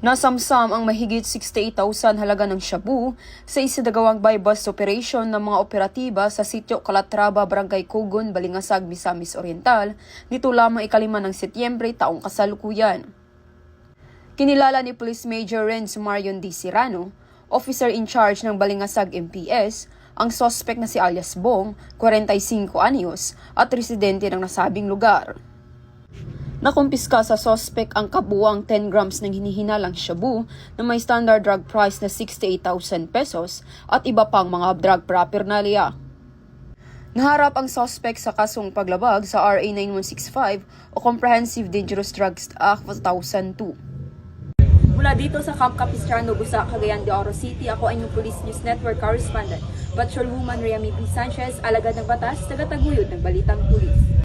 Nasamsam ang mahigit 68,000 halaga ng shabu sa isinagawang by-bus operation ng mga operatiba sa sitio Calatrava, Barangay Cugon, Balingasag, Misamis Oriental nito lamang 5 ng Setyembre taong kasalukuyan. Kinilala ni Police Major Renz Marion D. Serrano, officer in charge ng Balingasag MPS, ang sospek na si alias Bong, 45 anyos, at residente ng nasabing lugar. Nakumpiska sa sospek ang kabuuang 10 grams ng hinihinalang shabu na may standard drug price na 68,000 pesos at iba pang mga drug paraphernalia. Naharap ang sospek sa kasong paglabag sa RA 9165 o Comprehensive Dangerous Drugs Act of 2002. Mula dito sa Camp Capistrano, Busa, Cagayan de Oro City, ako ay inyong Police News Network correspondent, Patrolwoman Rhea P. Sanchez, alagad ng batas, tagataguyod ng Balitang Pulis.